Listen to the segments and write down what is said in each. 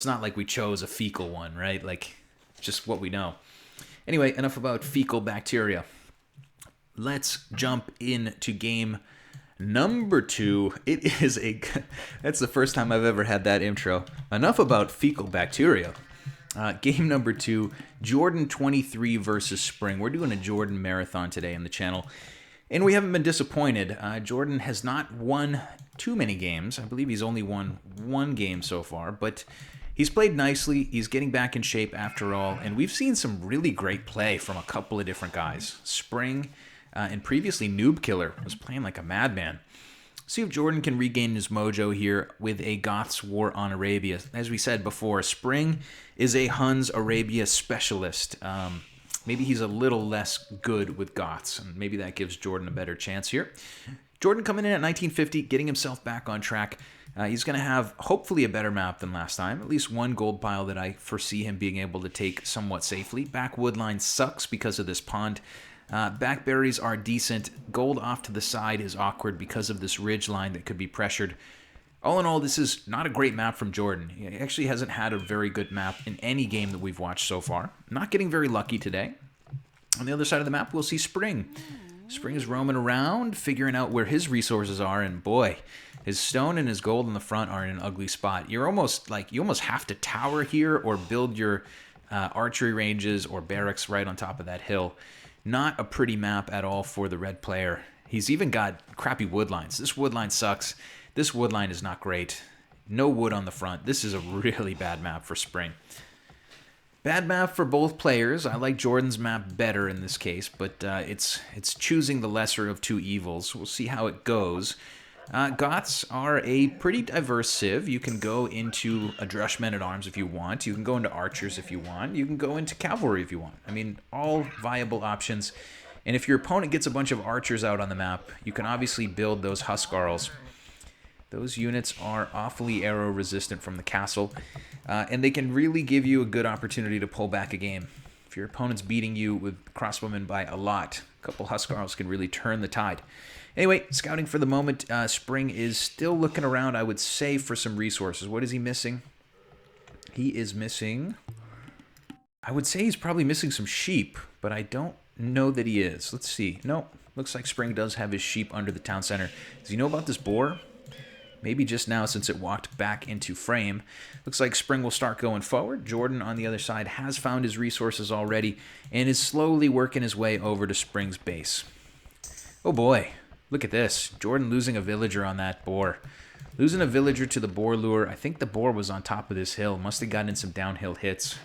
It's not like we chose a fecal one, right? Like, just what we know. Anyway, enough about fecal bacteria. Let's jump into game number 2. It is a. That's the first time I've ever had that intro. Enough about fecal bacteria. Game number 2, Jordan 23 versus Spring. We're doing a Jordan marathon today on the channel. And we haven't been disappointed. Jordan has not won too many games. I believe he's only won one game so far. But he's played nicely. He's getting back in shape after all. And we've seen some really great play from a couple of different guys. Spring and previously Noob Killer was playing like a madman. See if Jordan can regain his mojo here with a Goth's War on Arabia. As we said before, Spring is a Huns Arabia specialist. Maybe he's a little less good with Goths, and maybe that gives Jordan a better chance here. Jordan coming in at 1950, getting himself back on track. He's going to have, hopefully, a better map than last time. At least one gold pile that I foresee him being able to take somewhat safely. Back wood line sucks because of this pond. Back berries are decent. Gold off to the side is awkward because of this ridge line that could be pressured. All in all, this is not a great map from Jordan. He actually hasn't had a very good map in any game that we've watched so far. Not getting very lucky today. On the other side of the map, we'll see Spring. Spring is roaming around, figuring out where his resources are, and boy, his stone and his gold in the front are in an ugly spot. You almost have to tower here or build your archery ranges or barracks right on top of that hill. Not a pretty map at all for the red player. He's even got crappy wood lines. This wood line sucks. This wood line is not great. No wood on the front. This is a really bad map for Spring. Bad map for both players. I like Jordan's map better in this case, but it's choosing the lesser of two evils. We'll see how it goes. Goths are a pretty diverse civ. You can go into a Drush Men-at-Arms if you want. You can go into archers if you want. You can go into cavalry if you want. I mean, all viable options. And if your opponent gets a bunch of archers out on the map, you can obviously build those Huskarls. Those units are awfully arrow resistant from the castle, and they can really give you a good opportunity to pull back a game. If your opponent's beating you with crossbowmen by a lot, a couple Huskarls can really turn the tide. Anyway, scouting for the moment, Spring is still looking around, I would say, for some resources. What is he missing? He is missing... I would say he's probably missing some sheep, but I don't know that he is. Let's see. No, looks like Spring does have his sheep under the town center. Does he know about this boar? Maybe just now since it walked back into frame. Looks like Spring will start going forward. Jordan on the other side has found his resources already and is slowly working his way over to Spring's base. Oh boy, look at this. Jordan losing a villager on that boar. Losing a villager to the boar lure. I think the boar was on top of this hill. Must have gotten in some downhill hits.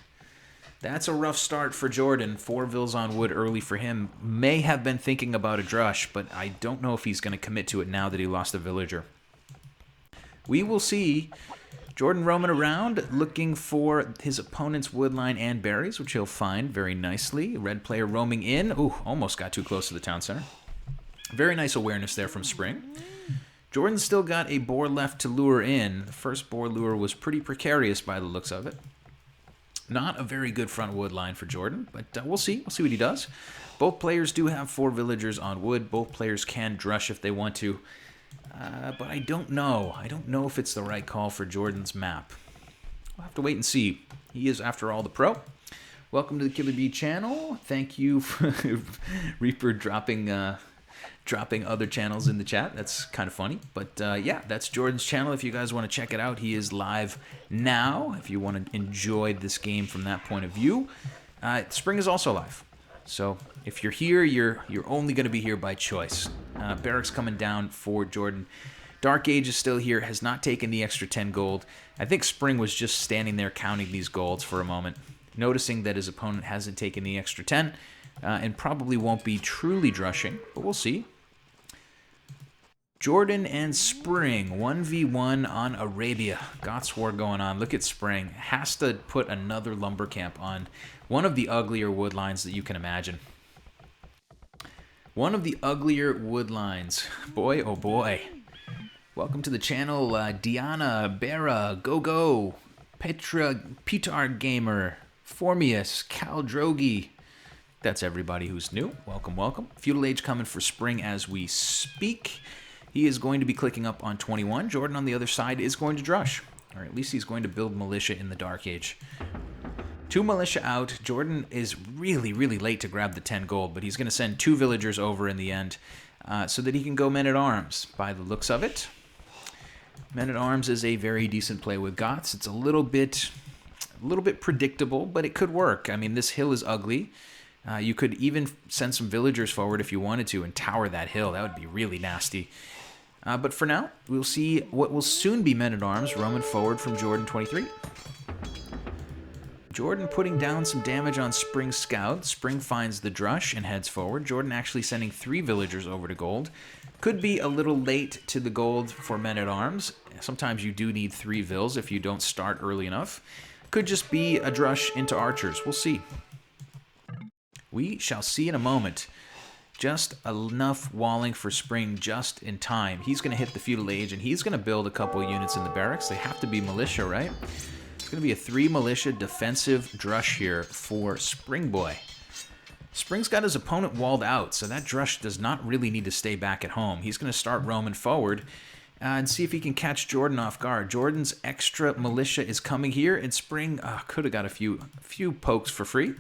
That's a rough start for Jordan. 4 vills on wood early for him. May have been thinking about a drush, but I don't know if he's going to commit to it now that he lost a villager. We will see Jordan roaming around looking for his opponent's woodline and berries, which he'll find very nicely. Red player roaming in. Ooh, almost got too close to the town center. Very nice awareness there from Spring. Jordan's still got a boar left to lure in. The first boar lure was pretty precarious by the looks of it. Not a very good front wood line for Jordan, but we'll see. We'll see what he does. Both players do have 4 villagers on wood. Both players can drush if they want to. But I don't know. I don't know if it's the right call for Jordan's map. We'll have to wait and see. He is, after all, the pro. Welcome to the Killer Bee channel. Thank you for Reaper dropping other channels in the chat. That's kind of funny. But yeah, that's Jordan's channel. If you guys want to check it out, he is live now. If you want to enjoy this game from that point of view. Spring is also live. So if you're here, you're only going to be here by choice. Barracks coming down for Jordan. Dark Age is still here, has not taken the extra 10 gold. I think Spring was just standing there counting these golds for a moment, noticing that his opponent hasn't taken the extra 10, and probably won't be truly drushing, but we'll see. Jordan and Spring, 1v1 on Arabia. Goth's War going on. Look at Spring. Has to put another lumber camp on one of the uglier wood lines that you can imagine. One of the uglier wood lines. Boy, oh boy. Welcome to the channel, Diana, Bera, Go, Petra, Petar Gamer, Formius, Cal Drogi. That's everybody who's new. Welcome, welcome. Feudal Age coming for Spring as we speak. He is going to be clicking up on 21. Jordan on the other side is going to drush. Or at least he's going to build militia in the Dark Age. 2 militia out. Jordan is really, really late to grab the 10 gold, but he's going to send 2 villagers over in the end so that he can go men-at-arms by the looks of it. Men-at-arms is a very decent play with Goths. It's a little bit predictable, but it could work. I mean, this hill is ugly. You could even send some villagers forward if you wanted to and tower that hill. That would be really nasty. But for now, we'll see what will soon be men-at-arms roaming forward from Jordan 23. Jordan putting down some damage on Spring's scout. Spring finds the Drush and heads forward. Jordan actually sending 3 villagers over to gold. Could be a little late to the gold for men-at-arms. Sometimes you do need 3 vills if you don't start early enough. Could just be a Drush into archers. We'll see. We shall see in a moment. Just enough walling for Spring just in time. He's going to hit the feudal age, and he's going to build a couple units in the barracks. They have to be militia, right? It's going to be a 3 militia defensive Drush here for Spring Boy. Spring's got his opponent walled out, so that Drush does not really need to stay back at home. He's going to start roaming forward and see if he can catch Jordan off guard. Jordan's extra militia is coming here, and Spring could have got a few pokes for free.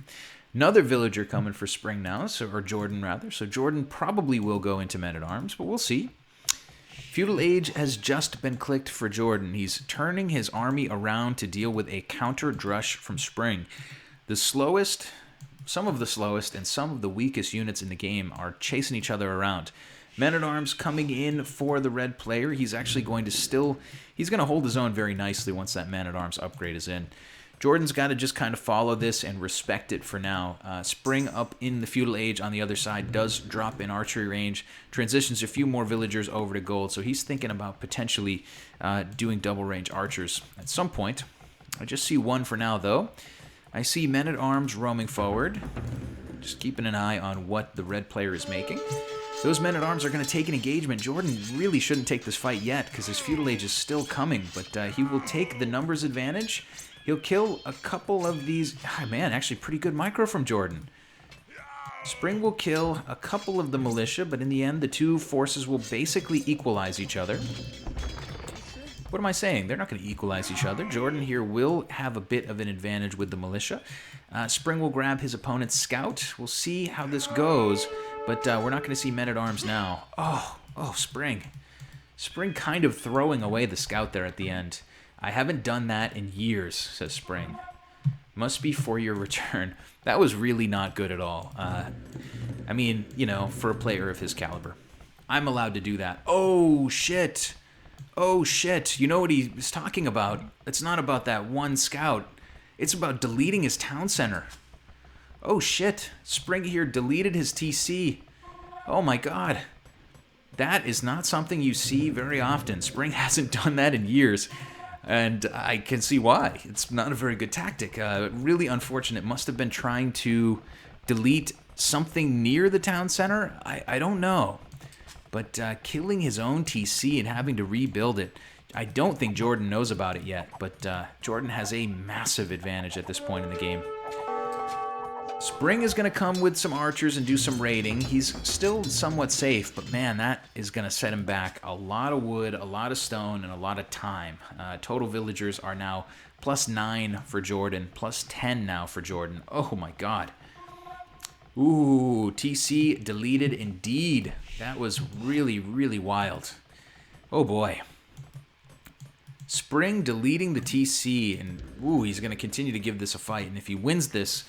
Another villager coming for Spring now, or Jordan rather. So Jordan probably will go into men-at-arms, but we'll see. Feudal Age has just been clicked for Jordan. He's turning his army around to deal with a counter Drush from Spring. Some of the slowest and some of the weakest units in the game are chasing each other around. Men-at-arms coming in for the red player. He's actually going to hold his own very nicely once that man-at-arms upgrade is in. Jordan's got to just kind of follow this and respect it for now. Spring up in the feudal age on the other side does drop in archery range, transitions a few more villagers over to gold, so he's thinking about potentially doing double range archers at some point. I just see 1 for now, though. I see men-at-arms roaming forward, just keeping an eye on what the red player is making. Those men-at-arms are going to take an engagement. Jordan really shouldn't take this fight yet because his feudal age is still coming, but he will take the numbers advantage. He'll kill a couple of these. Man, actually pretty good micro from Jordan. Spring will kill a couple of the militia, but in the end, the 2 forces will basically equalize each other. What am I saying? They're not going to equalize each other. Jordan here will have a bit of an advantage with the militia. Spring will grab his opponent's scout. We'll see how this goes, but we're not going to see men-at-arms now. Oh, Spring. Spring kind of throwing away the scout there at the end. I haven't done that in years, says Spring. Must be for your return. That was really not good at all. I mean, you know, for a player of his caliber. I'm allowed to do that. Oh, shit. Oh, shit. You know what he was talking about? It's not about that 1 scout. It's about deleting his town center. Oh, shit. Spring here deleted his TC. Oh, my God. That is not something you see very often. Spring hasn't done that in years. And I can see why. It's not a very good tactic. Really unfortunate. Must have been trying to delete something near the town center. I don't know. But killing his own TC and having to rebuild it, I don't think Jordan knows about it yet. But Jordan has a massive advantage at this point in the game. Spring is going to come with some archers and do some raiding. He's still somewhat safe, but man, that is going to set him back a lot of wood, a lot of stone, and a lot of time. Total villagers are now +9 for Jordan, +10 now for Jordan. Oh my God. Ooh, TC deleted indeed. That was really, really wild. Oh boy. Spring deleting the TC, and ooh, he's going to continue to give this a fight. And if he wins this,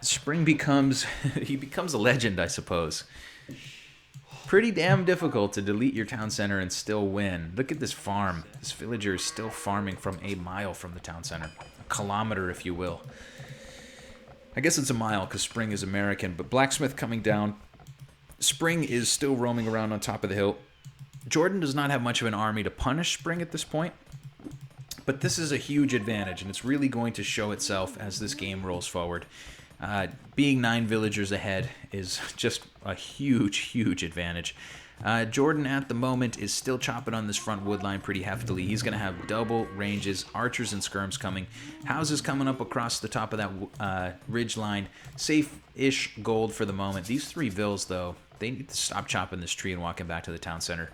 Spring becomes he becomes a legend, I suppose. Pretty damn difficult to delete your town center and still win. Look at this farm. This villager is still farming from a mile from the town center. A kilometer, if you will. I guess it's a mile because Spring is American, but Blacksmith coming down. Spring is still roaming around on top of the hill. Jordan does not have much of an army to punish Spring at this point, but this is a huge advantage, and it's really going to show itself as this game rolls forward. Being 9 villagers ahead is just a huge, huge advantage. Jordan at the moment is still chopping on this front wood line pretty heftily. He's going to have double ranges, archers and skirms coming, houses coming up across the top of that ridge line. Safe-ish gold for the moment. These 3 vills, though, they need to stop chopping this tree and walking back to the town center.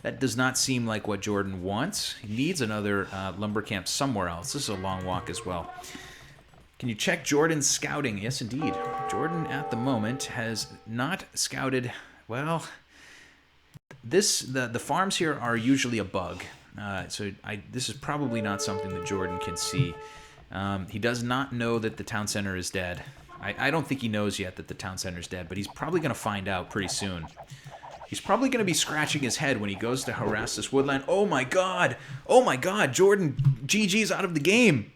That does not seem like what Jordan wants. He needs another lumber camp somewhere else. This is a long walk as well. Can you check Jordan's scouting? Yes, indeed. Jordan, at the moment, has not scouted. Well, the farms here are usually a bug. This is probably not something that Jordan can see. He does not know that the town center is dead. I don't think he knows yet that the town center is dead, but he's probably going to find out pretty soon. He's probably going to be scratching his head when he goes to harass this woodland. Oh my god! Oh my god! Jordan, GG's out of the game!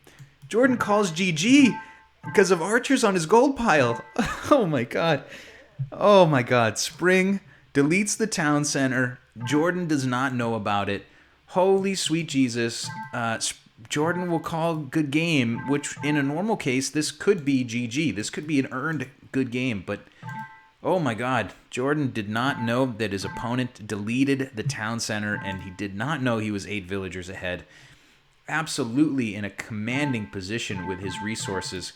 Jordan calls GG because of archers on his gold pile. Oh my god. Oh my god. Spring deletes the town center. Jordan does not know about it. Holy sweet Jesus. Jordan will call good game, which in a normal case, this could be GG. This could be an earned good game, but oh my god. Jordan did not know that his opponent deleted the town center, and he did not know he was 8 villagers ahead. Absolutely in a commanding position with his resources,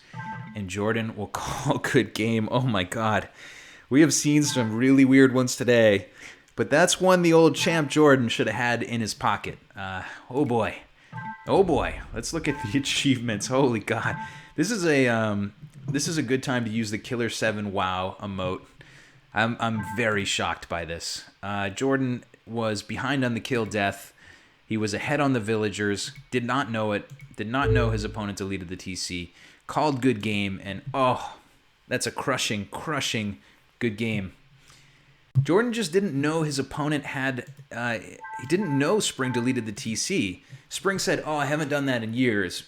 and Jordan will call good game. Oh my god. We have seen some really weird ones today, but that's one the old champ Jordan should have had in his pocket. Oh boy. Oh boy. Let's look at the achievements. Holy god. This is a good time to use the Killer 7 WoW emote. I'm very shocked by this. Jordan was behind on the kill death. He was ahead on the villagers, did not know it, did not know his opponent deleted the TC, called good game, and oh, that's a crushing good game. Jordan just didn't know his opponent had, he didn't know Spring deleted the TC. Spring said, oh, I haven't done that in years.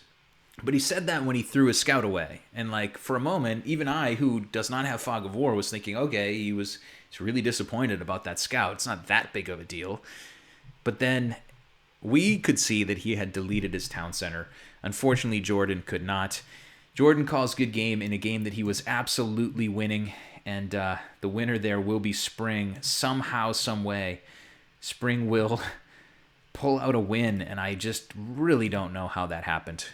But he said that when he threw his scout away. And like for a moment, even I, who does not have Fog of War, was thinking, okay, he's really disappointed about that scout. It's not that big of a deal. But then we could see that he had deleted his town center. Unfortunately, Jordan could not. Jordan calls good game in a game that he was absolutely winning, and the winner there will be Spring. Somehow, some way, Spring will pull out a win, and I just really don't know how that happened.